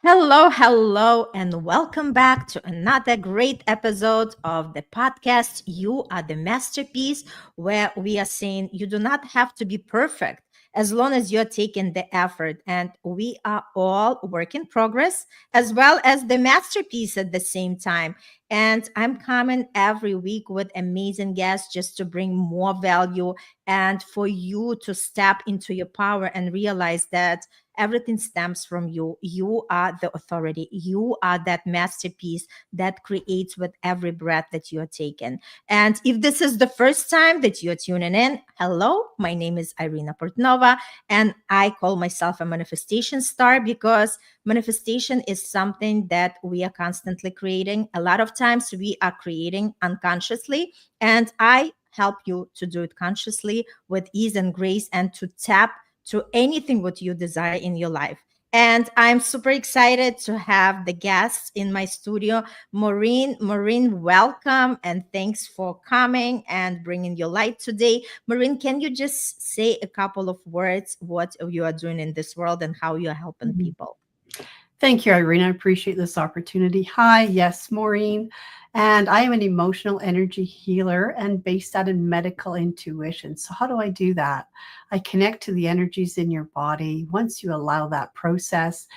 Hello, hello, and welcome back to another great episode of the podcast. You are the masterpiece, where we are saying you do not have to be perfect as long as you're taking the effort. And we are all work in progress as well as the masterpiece at the same time. And I'm coming every week with amazing guests just to bring more value and for you to step into your power and realize that everything stems from you. You are the authority. You are that masterpiece that creates with every breath that you are taking. And if this is the first time that you're tuning in, hello, my name is Irina Portnova, and I call myself a manifestation star because manifestation is something that we are constantly creating. A lot of times we are creating unconsciously, and I help you to do it consciously with ease and grace and to tap to anything what you desire in your life. And I'm super excited to have the guests in my studio, Maureen. Maureen, welcome and thanks for coming and bringing your light today. Maureen, can you just say a couple of words what you are doing in this world and how you are helping Mhm. people? Thank you, Irene. I appreciate this opportunity. Hi, yes, Maureen. And I am an emotional energy healer and based out in medical intuition. So, how do I do that? I connect to the energies in your body once you allow that process,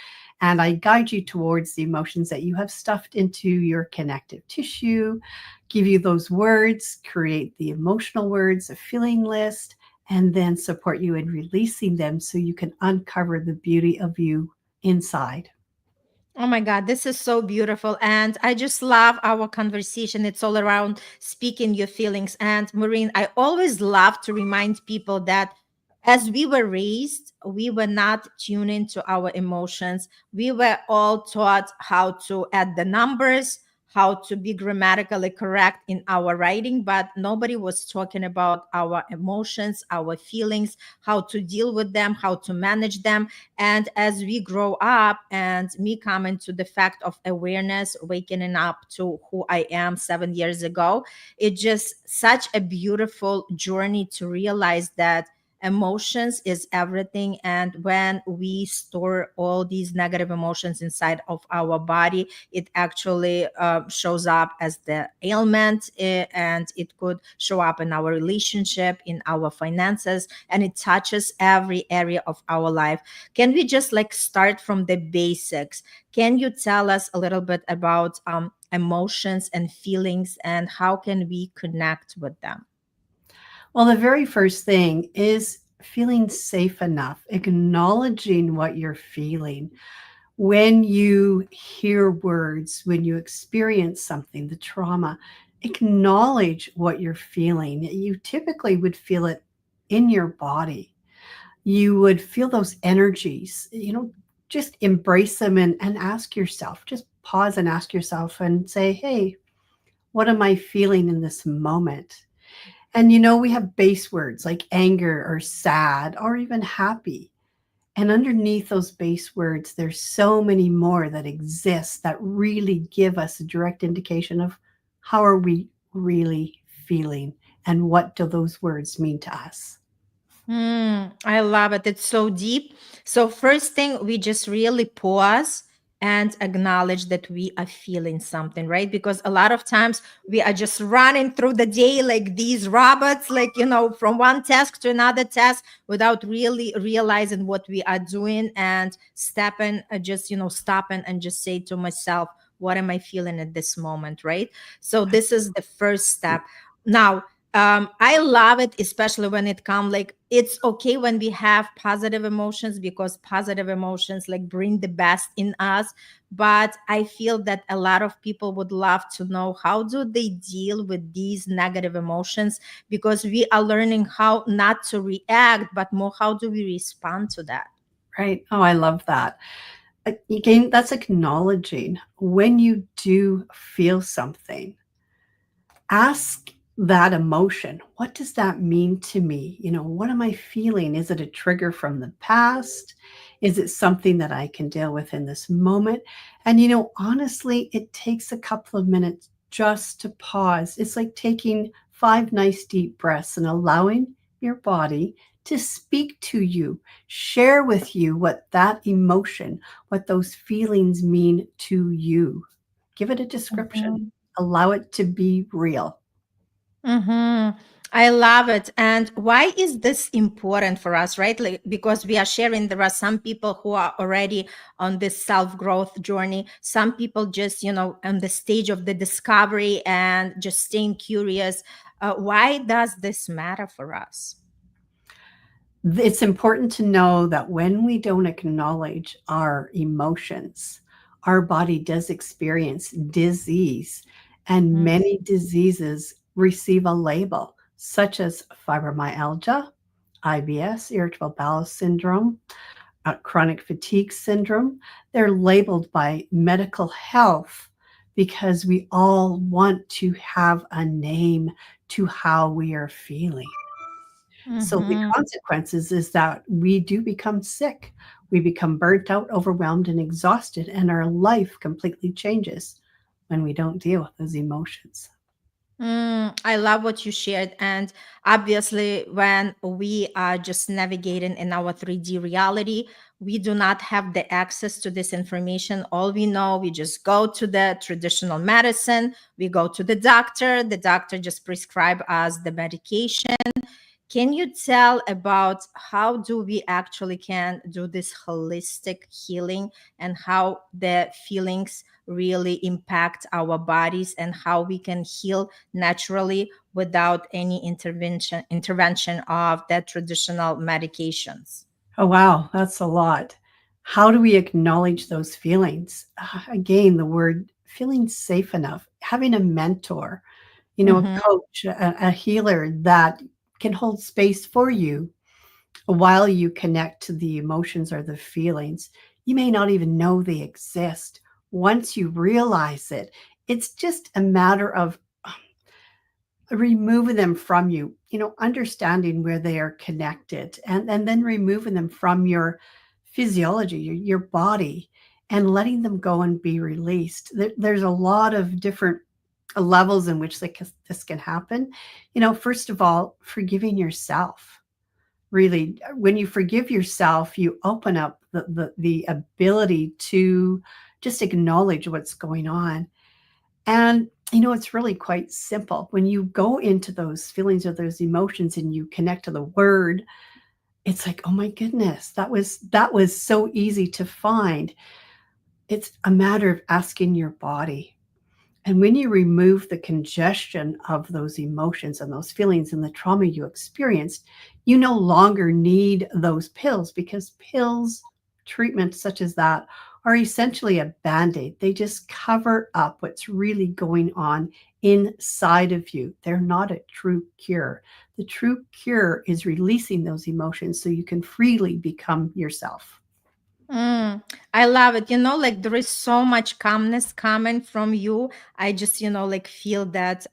and I guide you towards the emotions that you have stuffed into your connective tissue, give you those words, create the emotional words, a feeling list, and then support you in releasing them so you can uncover the beauty of you inside. Oh my God, this is so beautiful. And I just love our conversation. It's all around speaking your feelings. And Maureen, I always love to remind people that as we were raised, we were not tuning to our emotions. We were all taught how to add the numbers, how to be grammatically correct in our writing, but nobody was talking about our emotions, our feelings, how to deal with them, how to manage them. And as we grow up and me coming to the fact of awareness, waking up to who I am 7 years ago, it's just such a beautiful journey to realize that emotions is everything. And when we store all these negative emotions inside of our body, it actually shows up as the ailment, and it could show up in our relationship, in our finances, and it touches every area of our life. Can we just like start from the basics? Can you tell us a little bit about emotions and feelings and how can we connect with them? Well, the very first thing is feeling safe enough, acknowledging what you're feeling. When you hear words, when you experience something, the trauma, acknowledge what you're feeling. You typically would feel it in your body. You would feel those energies, just embrace them and ask yourself, just pause and ask yourself and say, hey, what am I feeling in this moment? And we have base words like anger or sad or even happy. And underneath those base words, there's so many more that exist that really give us a direct indication of how are we really feeling and what do those words mean to us. I love it. It's so deep. So, first thing, we just really pause and acknowledge that we are feeling something, right? Because a lot of times we are just running through the day like these robots, like, from one task to another task without really realizing what we are doing and stepping, just, stopping and just say to myself, what am I feeling at this moment, right? So, this is the first step. Now, I love it, especially when it comes like it's okay when we have positive emotions because positive emotions like bring the best in us. But I feel that a lot of people would love to know how do they deal with these negative emotions because we are learning how not to react, but more how do we respond to that. Right? Oh, I love that. Again, that's acknowledging when you do feel something. Ask that emotion, what does that mean to me? What am I feeling? Is it a trigger from the past? Is it something that I can deal with in this moment? And honestly, it takes a couple of minutes just to pause. It's like taking 5 nice deep breaths and allowing your body to speak to you, share with you what that emotion, what those feelings mean to you. Give it a description, Mhm. allow it to be real. Mm-hmm. I love it. And why is this important for us, right? Like, because we are sharing, there are some people who are already on this self growth journey. Some people just, on the stage of the discovery and just staying curious. Why does this matter for us? It's important to know that when we don't acknowledge our emotions, our body does experience disease, and Mm-hmm. many diseases receive a label, such as fibromyalgia, IBS, irritable bowel syndrome, chronic fatigue syndrome. They're labeled by medical health because we all want to have a name to how we are feeling. So the Mm-hmm. consequences is that we do become sick. We become burnt out, overwhelmed, and exhausted, and our life completely changes when we don't deal with those emotions. I love what you shared. And obviously, when we are just navigating in our 3D reality, we do not have the access to this information. All we know, we just go to the traditional medicine, we go to the doctor just prescribe us the medication. Can you tell about how do we actually can do this holistic healing and how the feelings really impact our bodies and how we can heal naturally without any intervention of the traditional medications? Oh, wow, that's a lot. How do we acknowledge those feelings? Again, the word feeling safe enough, having a mentor, a Mm-hmm. coach, a healer that can hold space for you while you connect to the emotions or the feelings. You may not even know they exist. Once you realize it, it's just a matter of removing them from you, understanding where they are connected, and then removing them from your physiology, your body, and letting them go and be released. There's a lot of different levels in which this can happen. First of all, forgiving yourself. Really, when you forgive yourself, you open up the ability to just acknowledge what's going on. And it's really quite simple. When you go into those feelings or those emotions and you connect to the word, it's like, oh my goodness, that was so easy to find. It's a matter of asking your body. And when you remove the congestion of those emotions and those feelings and the trauma you experienced, you no longer need those pills, because pills, treatments such as that, are essentially a band aid. They just cover up what's really going on inside of you. They're not a true cure. The true cure is releasing those emotions so you can freely become yourself. Mm, I love it. Like there is so much calmness coming from you. I just, like feel that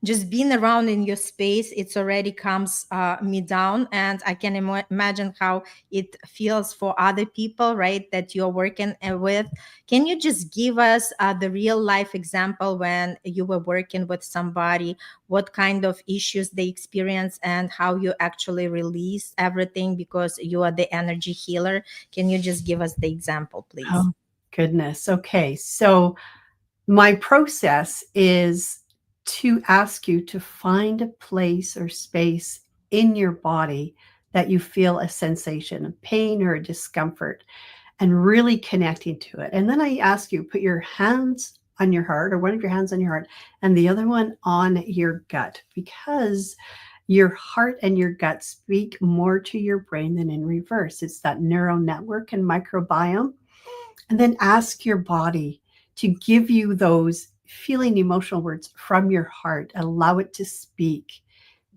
just being around in your space, it's already calms me down. And I can imagine how it feels for other people, right, that you're working with. Can you just give us the real life example when you were working with somebody, what kind of issues they experience and how you actually release everything because you are the energy healer? Can you just give us the example, please? Oh, goodness. Okay. So, my process is to ask you to find a place or space in your body that you feel a sensation of pain or discomfort, and really connecting to it. And then I ask you, put your hands on your heart, or one of your hands on your heart and the other one on your gut, because your heart and your gut speak more to your brain than in reverse. It's that neural network and microbiome. And then ask your body to give you those feeling emotional words from your heart. Allow it to speak.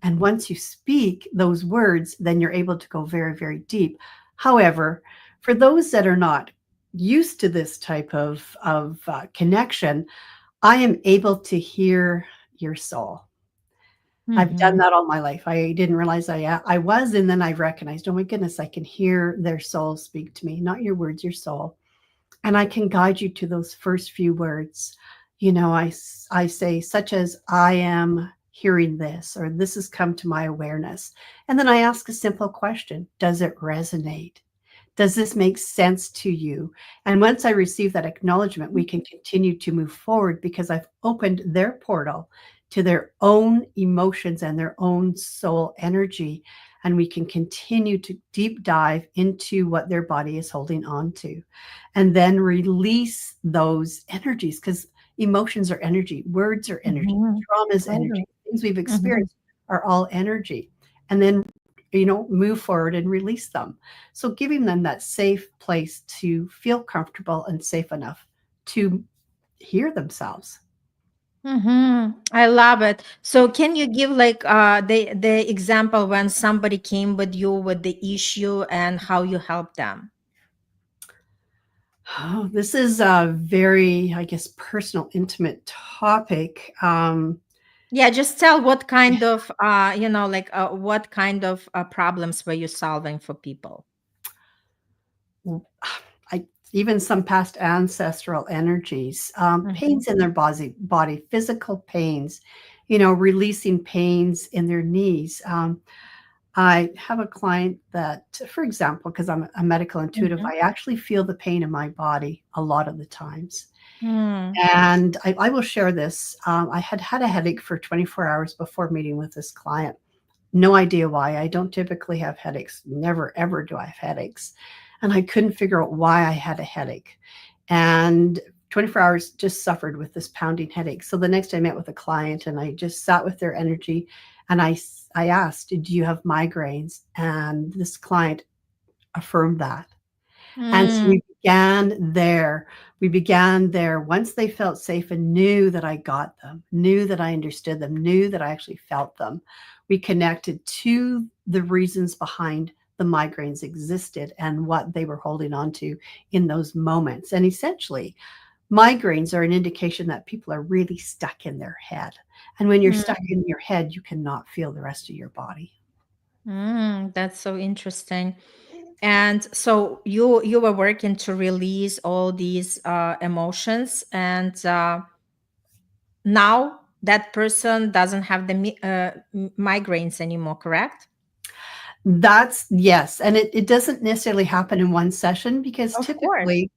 And once you speak those words, then you're able to go very, very deep. However, for those that are not used to this type of connection, I am able to hear your soul. I've done Mm-hmm. that all my life. I didn't realize I was, and then I recognized, oh my goodness, I can hear their soul speak to me, not your words, your soul. And I can guide you to those first few words. I say, such as, I am hearing this, or this has come to my awareness. And then I ask a simple question: does it resonate? Does this make sense to you? And once I receive that acknowledgement, we can continue to move forward because I've opened their portal to their own emotions and their own soul energy. And we can continue to deep dive into what their body is holding on to and then release those energies, because emotions are energy, words are energy, Mm-hmm. trauma is energy, Totally. things we've Mm-hmm. experienced are all energy. And then, move forward and release them. So giving them that safe place to feel comfortable and safe enough to hear themselves. Mm-hmm. I love it. So can you give like the example when somebody came with you with the issue and how you helped them? Oh, this is a very, I guess, personal, intimate topic. Yeah, just tell what kind of like what kind of problems were you solving for people? I even some past ancestral energies, Mm-hmm. pains in their body, physical pains, releasing pains in their knees. I have a client that, for example, because I'm a medical intuitive, Mm-hmm. I actually feel the pain in my body a lot of the times. Mm-hmm. And I will share this. I had had a headache for 24 hours before meeting with this client. No idea why. I don't typically have headaches. Never, ever do I have headaches. And I couldn't figure out why I had a headache. And 24 hours just suffered with this pounding headache. So the next day I met with a client and I just sat with their energy and I asked, do you have migraines? And this client affirmed that. And so Mm-hmm. we began there. We began there once they felt safe and knew that I got them, knew that I understood them, knew that I actually felt them. We connected to the reasons behind the migraines existed and what they were holding on to in those moments. And essentially, migraines are an indication that people are really stuck in their head. And when you're stuck in your head, you cannot feel the rest of your body. That's so interesting. And so you were working to release all these emotions, and now that person doesn't have the migraines anymore, correct? That's yes, and it doesn't necessarily happen in one session because Of course. typically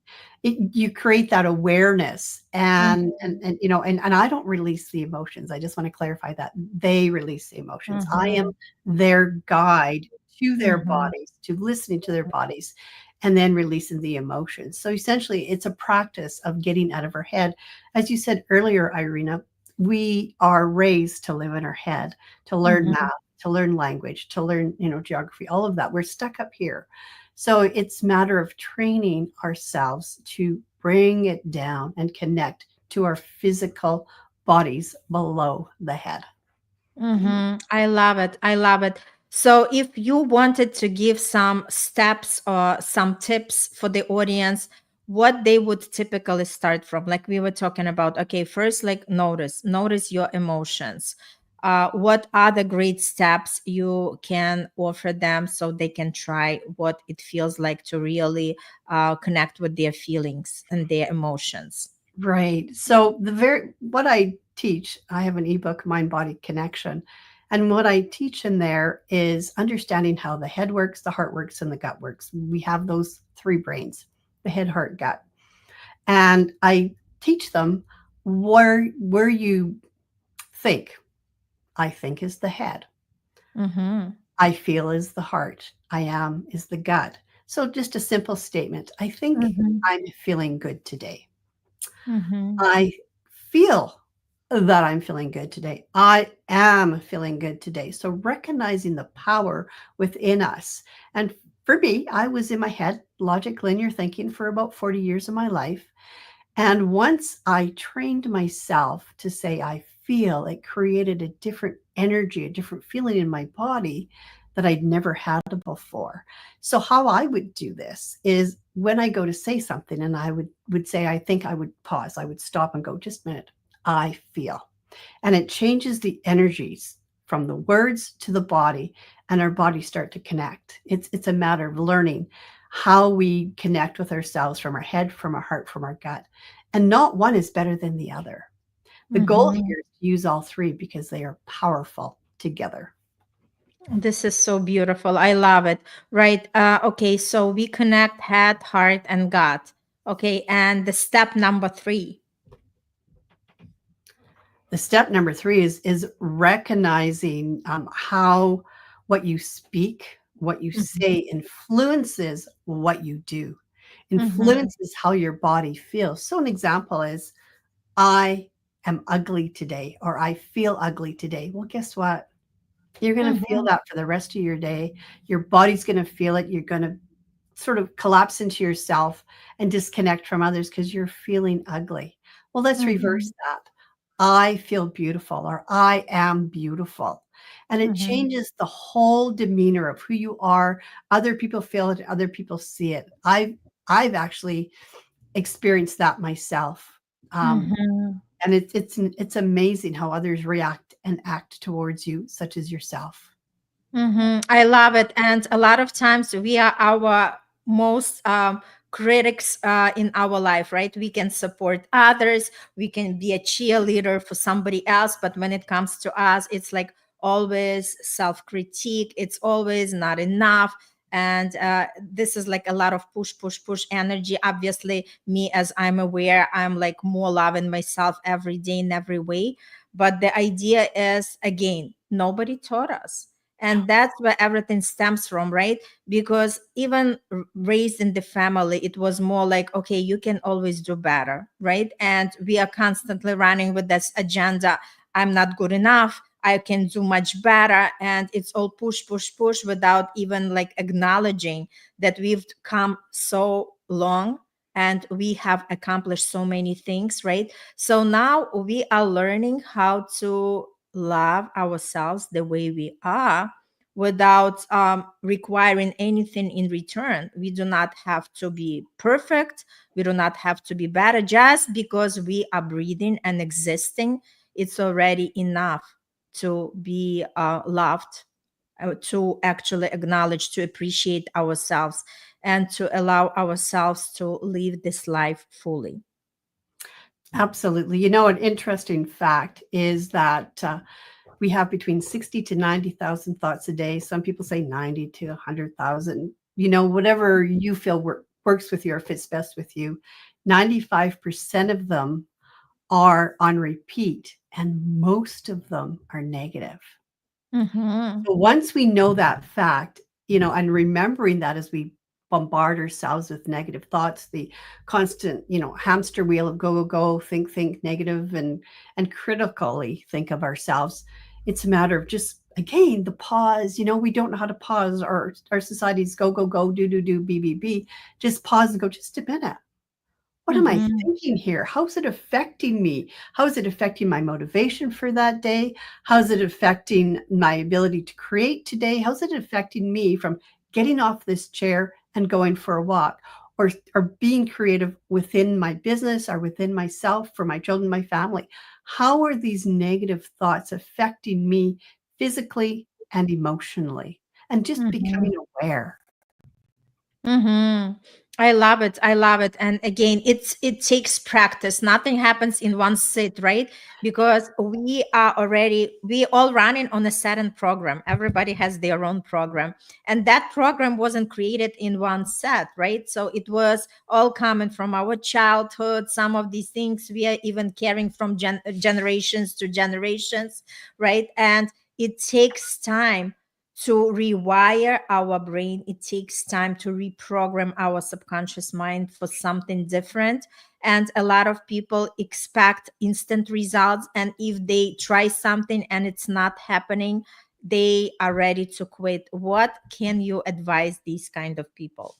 you create that awareness and I don't release the emotions. I just want to clarify that they release the emotions. I am Mm-hmm. their guide to their Mm-hmm. bodies, to listening to their bodies, and then releasing the emotions. So essentially, it's a practice of getting out of our head. As you said earlier, Irina, we are raised to live in our head, to learn Mm-hmm. math, to learn language, to learn, geography, all of that. We're stuck up here. So it's a matter of training ourselves to bring it down and connect to our physical bodies below the head. Mm-hmm. I love it. I love it. So, if you wanted to give some steps or some tips for the audience, what they would typically start from, like we were talking about, okay, first, like notice your emotions. What are the great steps you can offer them so they can try what it feels like to really connect with their feelings and their emotions? Right. So what I teach, I have an ebook, Mind Body Connection. And what I teach in there is understanding how the head works, the heart works, and the gut works. We have those three brains: the head, heart, gut. And I teach them where you think. I think is the head. Mm-hmm. I feel is the heart. I am is the gut. So just a simple statement. I think Mm-hmm. I'm feeling good today. Mm-hmm. I feel that I'm feeling good today. I am feeling good today. So recognizing the power within us. And for me, I was in my head, logic, linear thinking for about 40 years of my life. And once I trained myself to say, I feel, it created a different energy, a different feeling in my body that I'd never had before. So, how I would do this is when I go to say something and I would say, I think I would pause, I would stop and go, just a minute, I feel. And it changes the energies from the words to the body, and our bodies start to connect. It's a matter of learning how we connect with ourselves from our head, from our heart, from our gut. And not one is better than the other. The goal Mm-hmm. here is to use all three because they are powerful together. This is so beautiful. I love it. Right. Okay. So we connect head, heart, and gut. Okay. And the step number three. The step number three is recognizing how what you speak, what you Mm-hmm. say influences what you do, Mm-hmm. influences how your body feels. So an example is I am ugly today, or I feel ugly today. Well, guess what? You're going to feel Mm-hmm. that for the rest of your day. Your body's going to feel it. You're going to sort of collapse into yourself and disconnect from others because you're feeling ugly. Well, let's Mm-hmm. reverse that. I feel beautiful, or I am beautiful. And it Mm-hmm. changes the whole demeanor of who you are. Other people feel it, other people see it. I've actually experienced that myself. Um, Mm-hmm. and it's amazing how others react and act towards you, such as yourself. I love it. And a lot of times we are our most critics in our life, right? We can support others, we can be a cheerleader for somebody else. But when it comes to us, it's like always self critique, it's always not enough. And this is like a lot of push, push, push energy. Obviously, me, as I'm aware, I'm like more loving myself every day in every way. But the idea is, again, nobody taught us, and that's where everything stems from, right? Because even raised in the family, it was more like, okay, you can always do better, right? And we are constantly running with this agenda. I'm not good enough, I can do much better. And it's all push, push, push, without even like acknowledging that we've come so long and we have accomplished so many things, right? So now we are learning how to love ourselves the way we are without requiring anything in return. We do not have to be perfect. We do not have to be better. Just because we are breathing and existing, it's already enough to be loved, to actually acknowledge, to appreciate ourselves, and to allow ourselves to live this life fully. Absolutely. You know, an interesting fact is that we have between 60 to 90,000 thoughts a day. Some people say 90 to 100,000. You know, whatever you feel works with you or fits best with you. 95% of them are on repeat, and most of them are negative. Mm-hmm. So once we know that fact, you know, and remembering that as we bombard ourselves with negative thoughts, the constant, you know, hamster wheel of go, go, go, think negative and critically think of ourselves. It's a matter of just again the pause. You know, we don't know how to pause. Our society's go, go, go, do, be. Just pause and go, just a minute. What am I Mm-hmm. thinking here? How's it affecting me? How is it affecting my motivation for that day? How's it affecting my ability to create today? How's it affecting me from getting off this chair and going for a walk, or being creative within my business or within myself, for my children, my family? How are these negative thoughts affecting me physically and emotionally? And just Mm-hmm. becoming aware. Mm-hmm. I love it. I love it. And again, it takes practice. Nothing happens in one sit, right? Because we all running on a certain program. Everybody has their own program. And that program wasn't created in one set, right? So it was all coming from our childhood. Some of these things we are even carrying from generations to generations, right? And it takes time to rewire our brain. It takes time to reprogram our subconscious mind for something different. And a lot of people expect instant results. And if they try something and it's not happening, they are ready to quit. What can you advise these kind of people?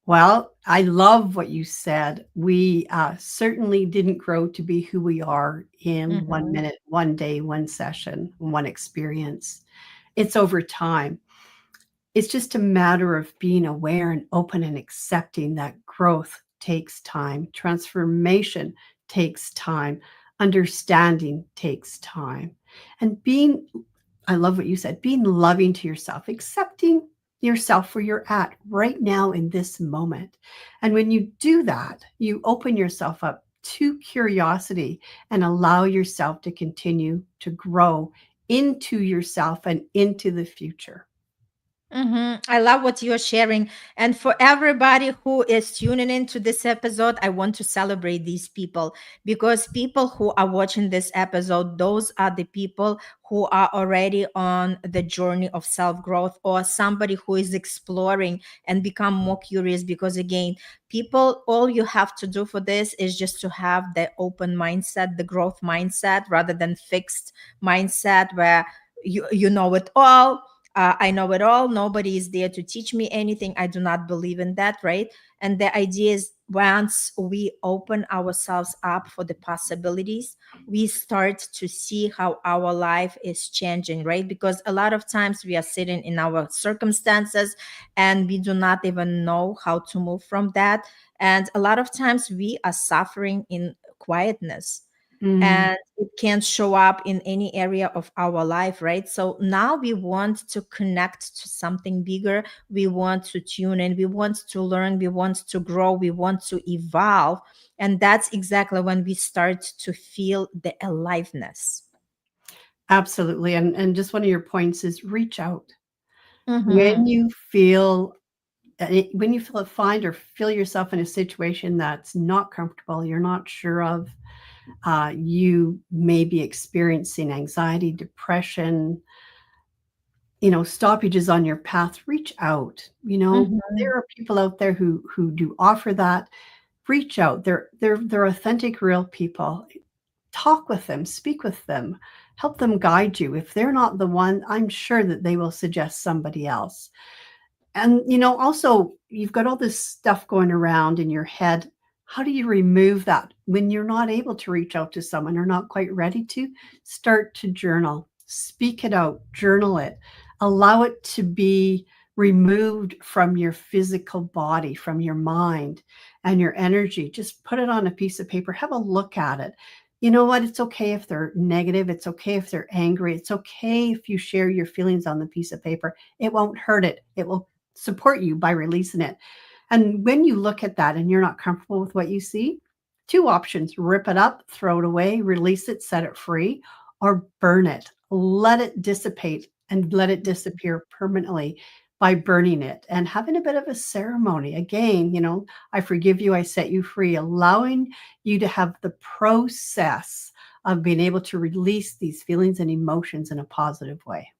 Well, I love what you said. We certainly didn't grow to be who we are in one Mm-hmm. minute, one day, one session, one experience. It's over time. It's just a matter of being aware and open and accepting that growth takes time, transformation takes time, understanding takes time. And being, I love what you said, being loving to yourself, accepting yourself where you're at right now in this moment. And when you do that, you open yourself up to curiosity and allow yourself to continue to grow into yourself and into the future. I love what you're sharing. And for everybody who is tuning into this episode, I want to celebrate these people, because people who are watching this episode, those are the people who are already on the journey of self growth, or somebody who is exploring and become more curious. Because again, people, all you have to do for this is just to have the open mindset, the growth mindset, rather than fixed mindset where you know it all. I know it all. Nobody is there to teach me anything. I do not believe in that, right? And the idea is, once we open ourselves up for the possibilities, we start to see how our life is changing, right? Because a lot of times we are sitting in our circumstances and we do not even know how to move from that. And a lot of times we are suffering in quietness, Mm, and it can show up in any area of our life, right? So now we want to connect to something bigger. We want to tune in, we want to learn, we want to grow, we want to evolve. And that's exactly when we start to feel the aliveness. absolutely. And just one of your points is reach out. When Mm-hmm. you feel when you feel find or feel yourself in a situation that's not comfortable, you're not sure of, you may be experiencing anxiety, depression, stoppages on your path, reach out. Mm-hmm. There are people out there who do offer that. Reach out. They're authentic, real people. Talk with them, speak with them, help them guide you. If they're not the one, I'm sure that they will suggest somebody else. And, also, you've got all this stuff going around in your head. How do you remove that when you're not able to reach out to someone or not quite ready to? Start to journal, speak it out, journal it, allow it to be removed from your physical body, from your mind and your energy. Just put it on a piece of paper, have a look at it. You know what? It's okay if they're negative. It's okay if they're angry. It's okay if you share your feelings on the piece of paper. It won't hurt it. It will support you by releasing it. And when you look at that and you're not comfortable with what you see, two options: rip it up, throw it away, release it, set it free, or burn it. Let it dissipate and let it disappear permanently by burning it and having a bit of a ceremony. Again, I forgive you, I set you free, allowing you to have the process of being able to release these feelings and emotions in a positive way.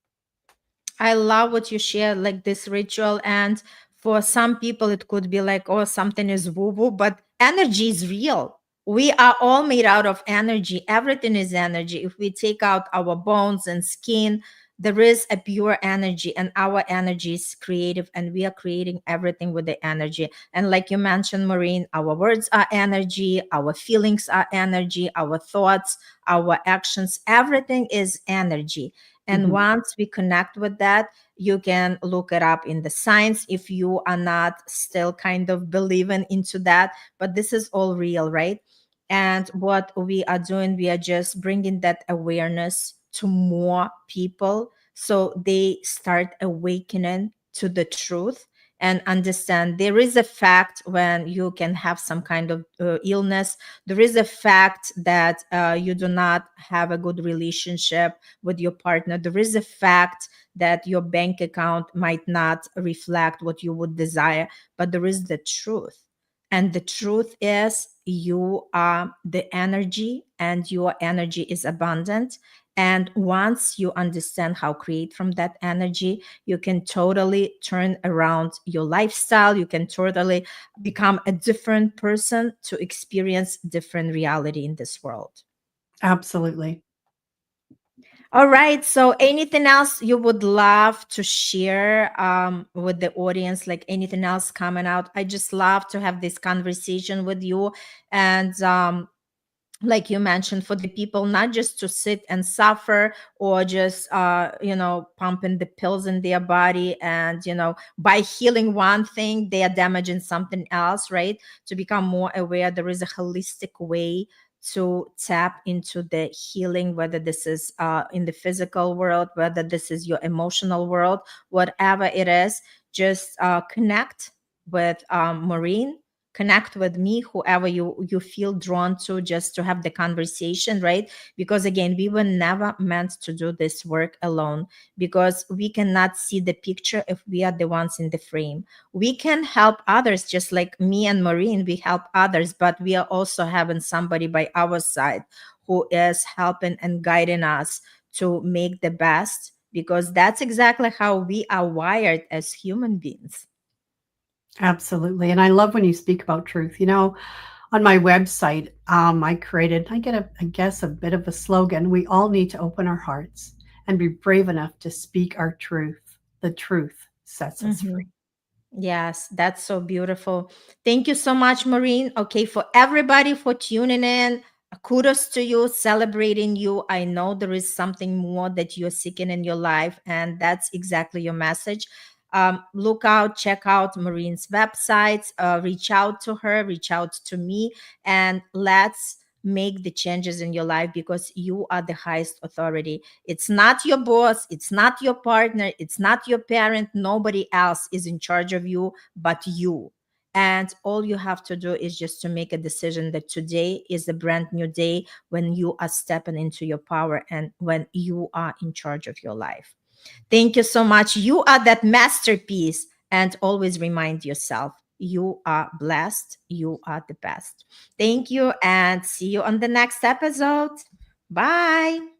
I love what you share, like this ritual. And for some people, it could be like, oh, something is woo woo, but energy is real. We are all made out of energy. Everything is energy. If we take out our bones and skin, there is a pure energy, and our energy is creative, and we are creating everything with the energy. And like you mentioned, Maureen, our words are energy, our feelings are energy, our thoughts, our actions, everything is energy. And Mhm. once we connect with that, you can look it up in the science if you are not still kind of believing into that. But this is all real, right? And what we are doing, we are just bringing that awareness to more people so they start awakening to the truth and understand there is a fact when you can have some kind of illness. There is a fact that you do not have a good relationship with your partner. There is a fact that your bank account might not reflect what you would desire, but there is the truth. And the truth is, you are the energy, and your energy is abundant. And once you understand how to create from that energy, you can totally turn around your lifestyle. You can totally become a different person to experience different reality in this world. Absolutely. All right. So, anything else you would love to share with the audience? Like anything else coming out? I just love to have this conversation with you. And like you mentioned, for the people not just to sit and suffer, or just pumping the pills in their body, and by healing one thing they are damaging something else, right? To become more aware, there is a holistic way to tap into the healing, whether this is in the physical world, whether this is your emotional world, whatever it is. Just connect with Maureen. connect with me, whoever you feel drawn to, just to have the conversation, right? Because again, we were never meant to do this work alone, because we cannot see the picture if we are the ones in the frame. We can help others, just like me and Maureen, we help others, but we are also having somebody by our side who is helping and guiding us to make the best, because that's exactly how we are wired as human beings. Absolutely. And I love when you speak about truth. On my website, I get I guess, a bit of a slogan. We all need to open our hearts and be brave enough to speak our truth. The truth sets us free. Mhm. Yes, that's so beautiful. Thank you so much, Maureen. Okay, for everybody for tuning in, kudos to you, celebrating you. I know there is something more that you're seeking in your life, and that's exactly your message. Look out, check out Maureen's websites, reach out to her, reach out to me, and let's make the changes in your life, because you are the highest authority. It's not your boss, it's not your partner, it's not your parent. Nobody else is in charge of you but you. And all you have to do is just to make a decision that today is a brand new day, when you are stepping into your power and when you are in charge of your life. Thank you so much. You are that masterpiece. And always remind yourself, you are blessed. You are the best. Thank you, and see you on the next episode. Bye.